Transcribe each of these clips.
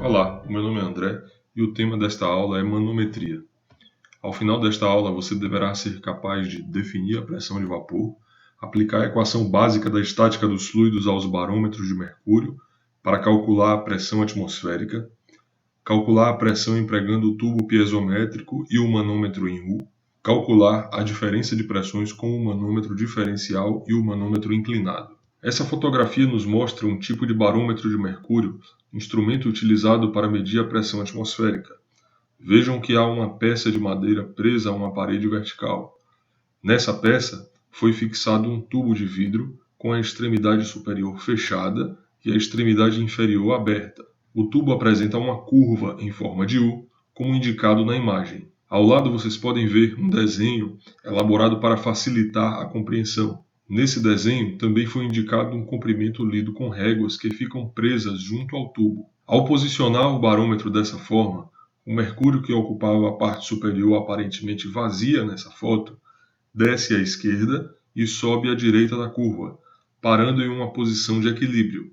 Olá, o meu nome é André e o tema desta aula é manometria. Ao final desta aula, você deverá ser capaz de definir a pressão de vapor, aplicar a equação básica da estática dos fluidos aos barômetros de mercúrio para calcular a pressão atmosférica, calcular a pressão empregando o tubo piezométrico e o manômetro em U, calcular a diferença de pressões com o manômetro diferencial e o manômetro inclinado. Essa fotografia nos mostra um tipo de barômetro de mercúrio, instrumento utilizado para medir a pressão atmosférica. Vejam que há uma peça de madeira presa a uma parede vertical. Nessa peça foi fixado um tubo de vidro com a extremidade superior fechada e a extremidade inferior aberta. O tubo apresenta uma curva em forma de U, como indicado na imagem. Ao lado vocês podem ver um desenho elaborado para facilitar a compreensão. Nesse desenho também foi indicado um comprimento lido com réguas que ficam presas junto ao tubo. Ao posicionar o barômetro dessa forma, o mercúrio que ocupava a parte superior aparentemente vazia nessa foto, desce à esquerda e sobe à direita da curva, parando em uma posição de equilíbrio.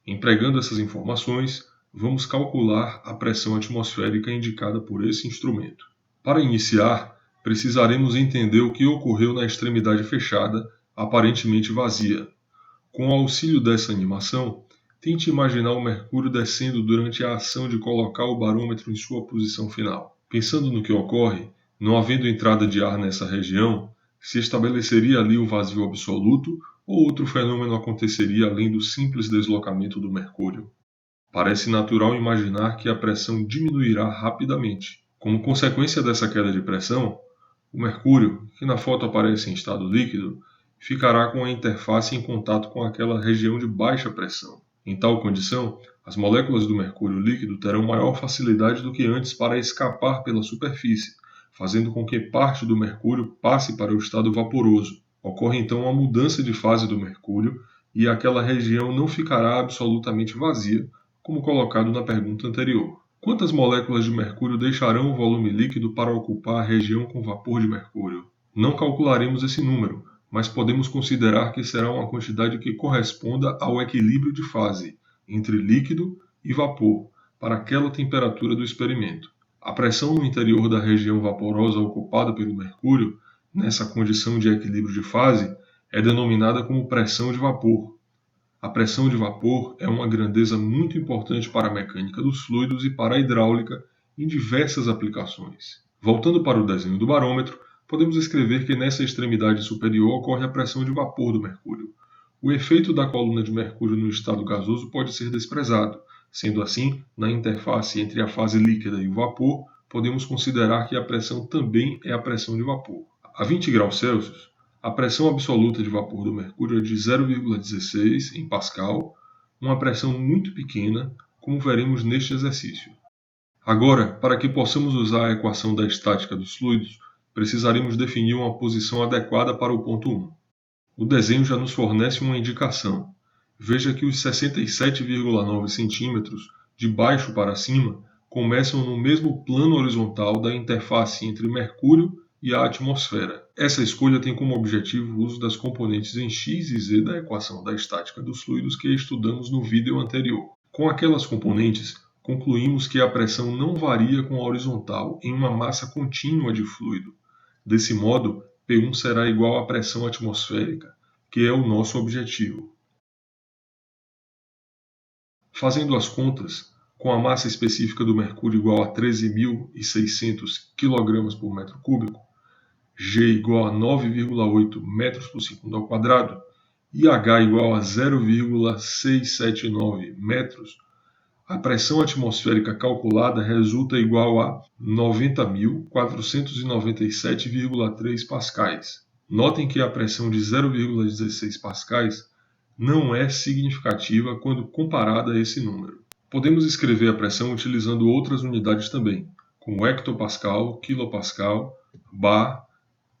Empregando essas informações, vamos calcular a pressão atmosférica indicada por esse instrumento. Para iniciar, precisaremos entender o que ocorreu na extremidade fechada, aparentemente vazia. Com o auxílio dessa animação, tente imaginar o mercúrio descendo durante a ação de colocar o barômetro em sua posição final. Pensando no que ocorre, não havendo entrada de ar nessa região, se estabeleceria ali o vazio absoluto ou outro fenômeno aconteceria além do simples deslocamento do mercúrio. Parece natural imaginar que a pressão diminuirá rapidamente. Como consequência dessa queda de pressão, o mercúrio, que na foto aparece em estado líquido, ficará com a interface em contato com aquela região de baixa pressão. Em tal condição, as moléculas do mercúrio líquido terão maior facilidade do que antes para escapar pela superfície, fazendo com que parte do mercúrio passe para o estado vaporoso. Ocorre então uma mudança de fase do mercúrio e aquela região não ficará absolutamente vazia, como colocado na pergunta anterior. Quantas moléculas de mercúrio deixarão o volume líquido para ocupar a região com vapor de mercúrio? Não calcularemos esse número, mas podemos considerar que será uma quantidade que corresponda ao equilíbrio de fase entre líquido e vapor para aquela temperatura do experimento. A pressão no interior da região vaporosa ocupada pelo mercúrio, nessa condição de equilíbrio de fase, é denominada como pressão de vapor. A pressão de vapor é uma grandeza muito importante para a mecânica dos fluidos e para a hidráulica em diversas aplicações. Voltando para o desenho do barômetro, podemos escrever que nessa extremidade superior ocorre a pressão de vapor do mercúrio. O efeito da coluna de mercúrio no estado gasoso pode ser desprezado. Sendo assim, na interface entre a fase líquida e o vapor, podemos considerar que a pressão também é a pressão de vapor. A 20 graus Celsius, a pressão absoluta de vapor do mercúrio é de 0,16 em Pascal, uma pressão muito pequena, como veremos neste exercício. Agora, para que possamos usar a equação da estática dos fluidos, precisaremos definir uma posição adequada para o ponto 1. O desenho já nos fornece uma indicação. Veja que os 67,9 centímetros, de baixo para cima, começam no mesmo plano horizontal da interface entre Mercúrio e a atmosfera. Essa escolha tem como objetivo o uso das componentes em x e z da equação da estática dos fluidos que estudamos no vídeo anterior. Com aquelas componentes, concluímos que a pressão não varia com a horizontal em uma massa contínua de fluido. Desse modo, P1 será igual à pressão atmosférica, que é o nosso objetivo. Fazendo as contas, com a massa específica do mercúrio igual a 13.600 kg por metro cúbico, G igual a 9,8 metros por segundo ao quadrado e H igual a 0,679 metros, a pressão atmosférica calculada resulta igual a 90.497,3 pascais. Notem que a pressão de 0,16 pascais não é significativa quando comparada a esse número. Podemos escrever a pressão utilizando outras unidades também, como hectopascal, quilopascal, bar,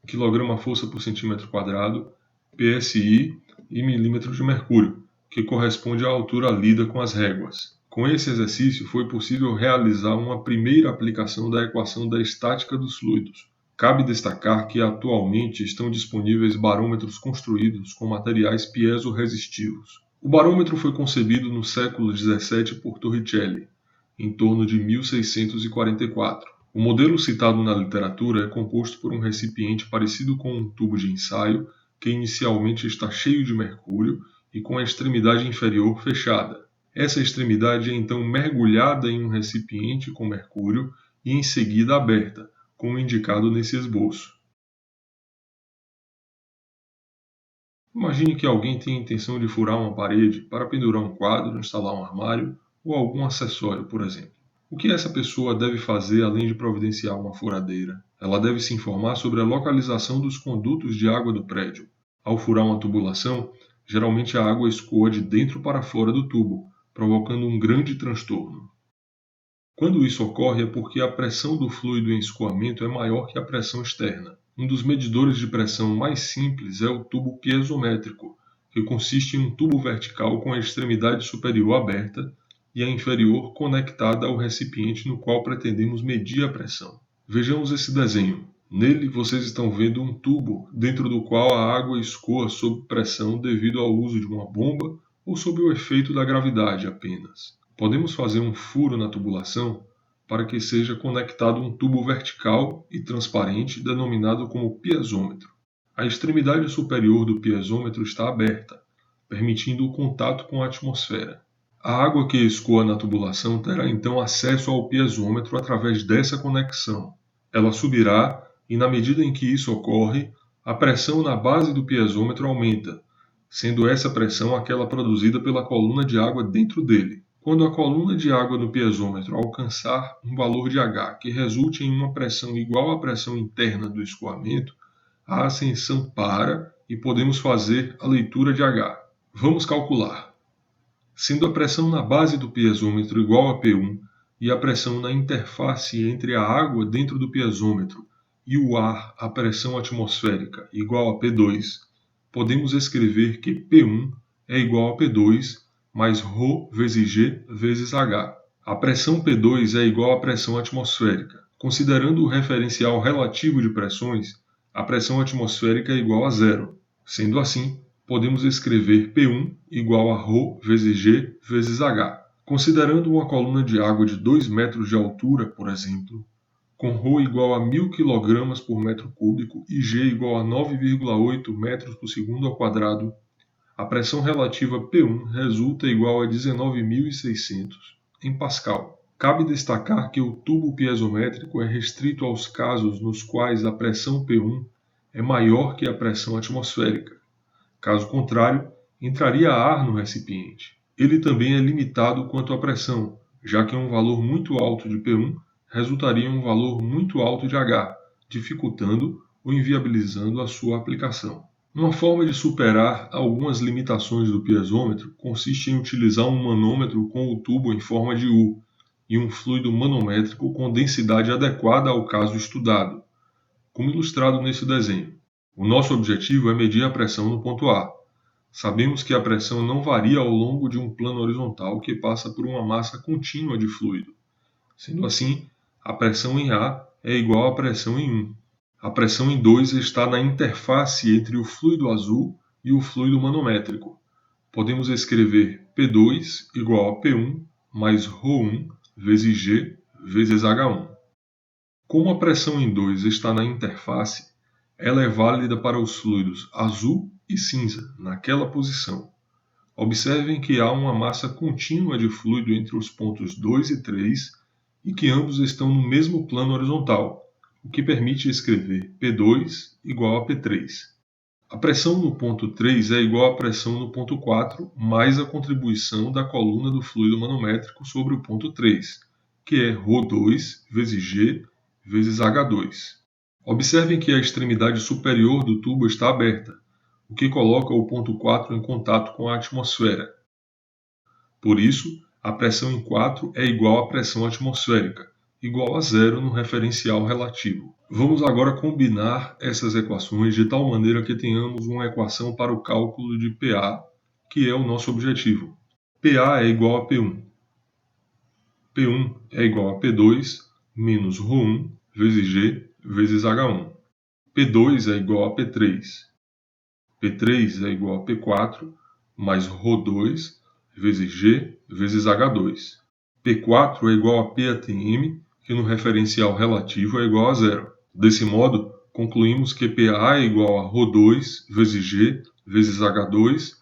quilograma-força por centímetro quadrado, PSI e milímetros de mercúrio, que corresponde à altura lida com as réguas. Com esse exercício, foi possível realizar uma primeira aplicação da equação da estática dos fluidos. Cabe destacar que atualmente estão disponíveis barômetros construídos com materiais piezoresistivos. O barômetro foi concebido no século XVII por Torricelli. em torno de 1644. O modelo citado na literatura é composto por um recipiente parecido com um tubo de ensaio, que inicialmente está cheio de mercúrio e com a extremidade inferior fechada. Essa extremidade é então mergulhada em um recipiente com mercúrio e em seguida aberta, como indicado nesse esboço. Imagine que alguém tenha a intenção de furar uma parede para pendurar um quadro, instalar um armário ou algum acessório, por exemplo. O que essa pessoa deve fazer além de providenciar uma furadeira? Ela deve se informar sobre a localização dos condutos de água do prédio. Ao furar uma tubulação, geralmente a água escoa de dentro para fora do tubo, provocando um grande transtorno. Quando isso ocorre é porque a pressão do fluido em escoamento é maior que a pressão externa. Um dos medidores de pressão mais simples é o tubo piezométrico, que consiste em um tubo vertical com a extremidade superior aberta e a inferior conectada ao recipiente no qual pretendemos medir a pressão. Vejamos esse desenho. Nele vocês estão vendo um tubo dentro do qual a água escoa sob pressão devido ao uso de uma bomba ou sob o efeito da gravidade apenas. Podemos fazer um furo na tubulação para que seja conectado um tubo vertical e transparente denominado como piezômetro. A extremidade superior do piezômetro está aberta, permitindo o contato com a atmosfera. A água que escoa na tubulação terá então acesso ao piezômetro através dessa conexão. Ela subirá e, na medida em que isso ocorre, a pressão na base do piezômetro aumenta, sendo essa pressão aquela produzida pela coluna de água dentro dele. Quando a coluna de água no piezômetro alcançar um valor de H que resulte em uma pressão igual à pressão interna do escoamento, a ascensão para e podemos fazer a leitura de H. Vamos calcular. Sendo a pressão na base do piezômetro igual a P1 e a pressão na interface entre a água dentro do piezômetro e o ar, a pressão atmosférica, igual a P2, podemos escrever que P1 é igual a P2 mais ρ vezes G vezes H. A pressão P2 é igual à pressão atmosférica. Considerando o referencial relativo de pressões, a pressão atmosférica é igual a zero. Sendo assim, podemos escrever P1 igual a ρ vezes G vezes H. Considerando uma coluna de água de 2 metros de altura, por exemplo, com ρ igual a 1000 kg por metro cúbico e G igual a 9,8 metros por segundo ao quadrado, a pressão relativa P1 resulta igual a 19.600 em Pascal. Cabe destacar que o tubo piezométrico é restrito aos casos nos quais a pressão P1 é maior que a pressão atmosférica. Caso contrário, entraria ar no recipiente. Ele também é limitado quanto à pressão, já que um valor muito alto de P1 resultaria em um valor muito alto de H, dificultando ou inviabilizando a sua aplicação. Uma forma de superar algumas limitações do piezômetro consiste em utilizar um manômetro com o tubo em forma de U e um fluido manométrico com densidade adequada ao caso estudado, como ilustrado nesse desenho. O nosso objetivo é medir a pressão no ponto A. Sabemos que a pressão não varia ao longo de um plano horizontal que passa por uma massa contínua de fluido. Sendo assim, a pressão em A é igual à pressão em 1. A pressão em 2 está na interface entre o fluido azul e o fluido manométrico. Podemos escrever P2 igual a P1 mais ρ1 vezes G vezes H1. Como a pressão em 2 está na interface, ela é válida para os fluidos azul e cinza, naquela posição. Observem que há uma massa contínua de fluido entre os pontos 2 e 3 e que ambos estão no mesmo plano horizontal, o que permite escrever P2 igual a P3. A pressão no ponto 3 é igual à pressão no ponto 4 mais a contribuição da coluna do fluido manométrico sobre o ponto 3, que é ρ2 vezes G vezes H2. Observem que a extremidade superior do tubo está aberta, o que coloca o ponto 4 em contato com a atmosfera. Por isso, a pressão em 4 é igual à pressão atmosférica, igual a zero no referencial relativo. Vamos agora combinar essas equações de tal maneira que tenhamos uma equação para o cálculo de PA, que é o nosso objetivo. PA é igual a P1. P1 é igual a P2 menos ρ1 vezes G vezes H1. P2 é igual a P3. P3 é igual a P4 mais ρ2 vezes G vezes H2. P4 é igual a P ATM, que no referencial relativo é igual a zero. Desse modo, concluímos que PA é igual a ρ2 vezes G vezes H2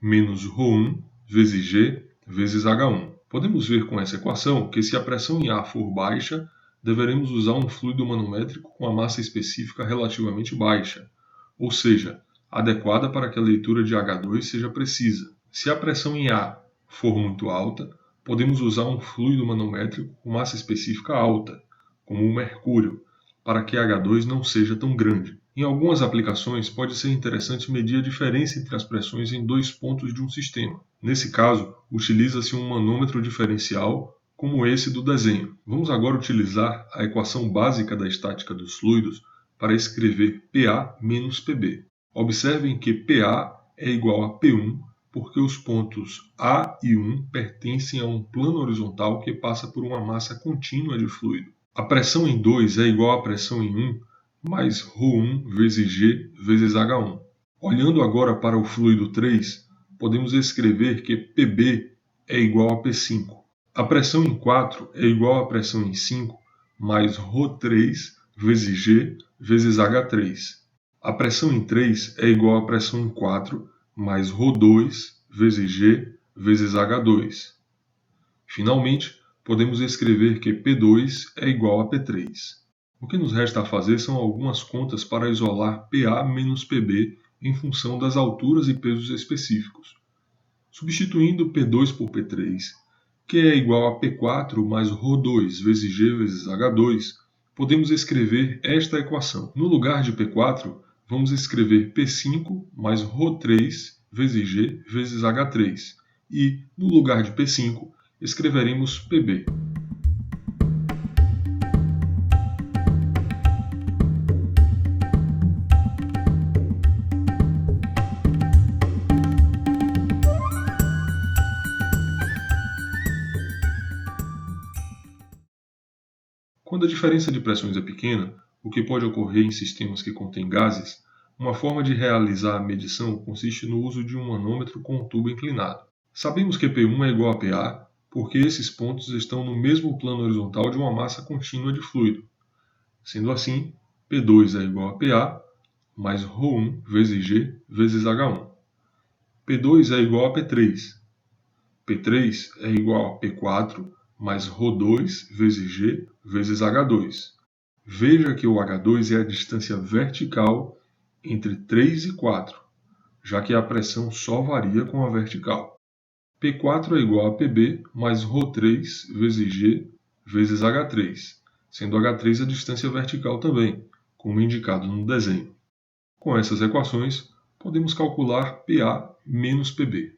menos ρ1 vezes G vezes H1. Podemos ver com essa equação que se a pressão em A for baixa, deveremos usar um fluido manométrico com a massa específica relativamente baixa, ou seja, adequada para que a leitura de H2 seja precisa. Se a pressão em A for muito alta, podemos usar um fluido manométrico com massa específica alta, como o mercúrio, para que H2 não seja tão grande. Em algumas aplicações, pode ser interessante medir a diferença entre as pressões em dois pontos de um sistema. Nesse caso, utiliza-se um manômetro diferencial, como esse do desenho. Vamos agora utilizar a equação básica da estática dos fluidos para escrever PA menos PB. Observem que PA é igual a P1 porque os pontos A e 1 pertencem a um plano horizontal que passa por uma massa contínua de fluido. A pressão em 2 é igual à pressão em 1 mais ρ1 vezes G vezes H1. Olhando agora para o fluido 3, podemos escrever que PB é igual a P5. A pressão em 4 é igual à pressão em 5 mais ρ3 vezes G vezes H3. A pressão em 3 é igual à pressão em 4 mais ρ2 vezes G vezes H2. Finalmente, podemos escrever que P2 é igual a P3. O que nos resta a fazer são algumas contas para isolar PA menos PB em função das alturas e pesos específicos. Substituindo P2 por P3, que é igual a P4 mais ρ2 vezes G vezes H2, podemos escrever esta equação. No lugar de P4, vamos escrever P5 mais ρ3 vezes G vezes H3 e, no lugar de P5, escreveremos PB. Quando a diferença de pressões é pequena, o que pode ocorrer em sistemas que contêm gases, uma forma de realizar a medição consiste no uso de um manômetro com um tubo inclinado. Sabemos que P1 é igual a PA porque esses pontos estão no mesmo plano horizontal de uma massa contínua de fluido. Sendo assim, P2 é igual a PA mais ρ1 vezes G vezes H1. P2 é igual a P3. P3 é igual a P4 mais ρ2 vezes G vezes H2. Veja que o H2 é a distância vertical entre 3 e 4, já que a pressão só varia com a vertical. P4 é igual a PB mais ρ3 vezes G vezes H3, sendo H3 a distância vertical também, como indicado no desenho. Com essas equações, podemos calcular PA menos PB.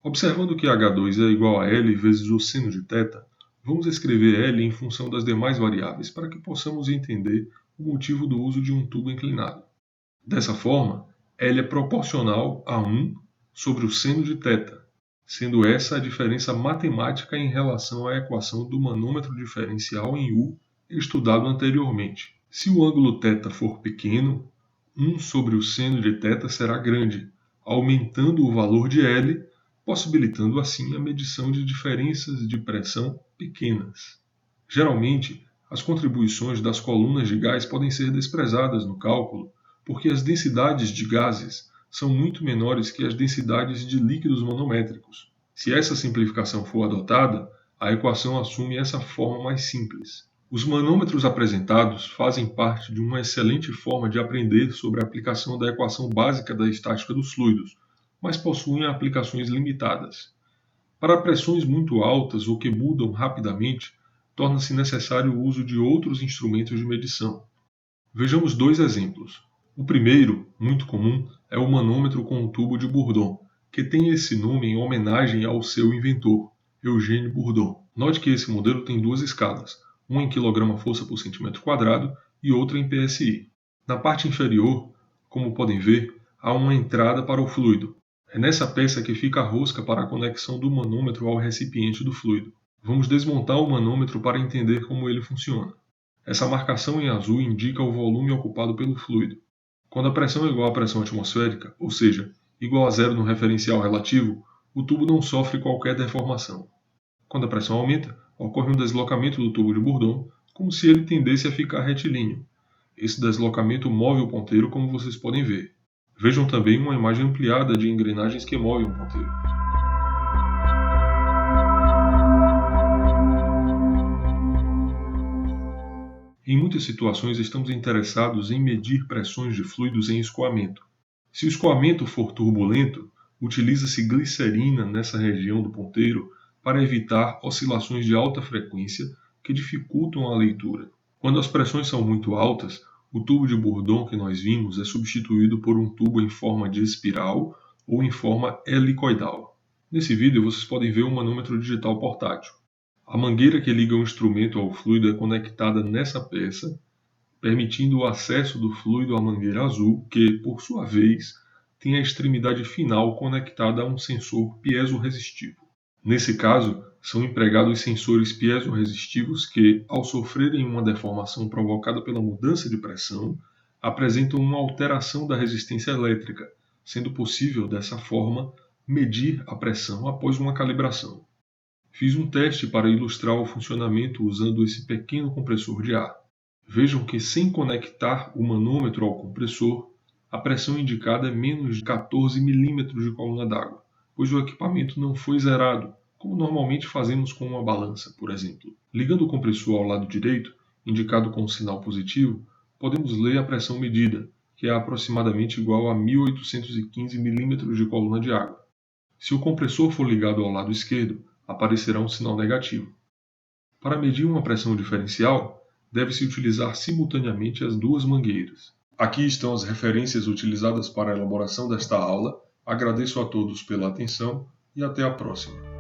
Observando que H2 é igual a L vezes o seno de θ, vamos escrever L em função das demais variáveis para que possamos entender o motivo do uso de um tubo inclinado. Dessa forma, L é proporcional a 1 sobre o seno de θ, sendo essa a diferença matemática em relação à equação do manômetro diferencial em U estudado anteriormente. Se o ângulo θ for pequeno, 1 sobre o seno de θ será grande, aumentando o valor de L, possibilitando assim a medição de diferenças de pressão pequenas. Geralmente, as contribuições das colunas de gás podem ser desprezadas no cálculo, porque as densidades de gases são muito menores que as densidades de líquidos manométricos. Se essa simplificação for adotada, a equação assume essa forma mais simples. Os manômetros apresentados fazem parte de uma excelente forma de aprender sobre a aplicação da equação básica da estática dos fluidos, mas possuem aplicações limitadas. Para pressões muito altas ou que mudam rapidamente, torna-se necessário o uso de outros instrumentos de medição. Vejamos dois exemplos. O primeiro, muito comum, é o manômetro com um tubo de Bourdon, que tem esse nome em homenagem ao seu inventor, Eugène Bourdon. Note que esse modelo tem duas escalas, uma em kg/força por centímetro quadrado e outra em PSI. Na parte inferior, como podem ver, há uma entrada para o fluido. É nessa peça que fica a rosca para a conexão do manômetro ao recipiente do fluido. Vamos desmontar o manômetro para entender como ele funciona. Essa marcação em azul indica o volume ocupado pelo fluido. Quando a pressão é igual à pressão atmosférica, ou seja, igual a zero no referencial relativo, o tubo não sofre qualquer deformação. Quando a pressão aumenta, ocorre um deslocamento do tubo de Bourdon, como se ele tendesse a ficar retilíneo. Esse deslocamento move o ponteiro, como vocês podem ver. Vejam também uma imagem ampliada de engrenagens que movem o ponteiro. Em muitas situações, estamos interessados em medir pressões de fluidos em escoamento. Se o escoamento for turbulento, utiliza-se glicerina nessa região do ponteiro para evitar oscilações de alta frequência que dificultam a leitura. Quando as pressões são muito altas, o tubo de Bourdon que nós vimos é substituído por um tubo em forma de espiral ou em forma helicoidal. Nesse vídeo vocês podem ver um manômetro digital portátil. A mangueira que liga o instrumento ao fluido é conectada nessa peça, permitindo o acesso do fluido à mangueira azul, que, por sua vez, tem a extremidade final conectada a um sensor piezoresistível. Nesse caso, são empregados sensores piezoresistivos que, ao sofrerem uma deformação provocada pela mudança de pressão, apresentam uma alteração da resistência elétrica, sendo possível, dessa forma, medir a pressão após uma calibração. Fiz um teste para ilustrar o funcionamento usando esse pequeno compressor de ar. Vejam que, sem conectar o manômetro ao compressor, a pressão indicada é menos de 14 milímetros de coluna d'água, pois o equipamento não foi zerado, como normalmente fazemos com uma balança, por exemplo. Ligando o compressor ao lado direito, indicado com um sinal positivo, podemos ler a pressão medida, que é aproximadamente igual a 1815 milímetros de coluna de água. Se o compressor for ligado ao lado esquerdo, aparecerá um sinal negativo. Para medir uma pressão diferencial, deve-se utilizar simultaneamente as duas mangueiras. Aqui estão as referências utilizadas para a elaboração desta aula. Agradeço a todos pela atenção e até a próxima.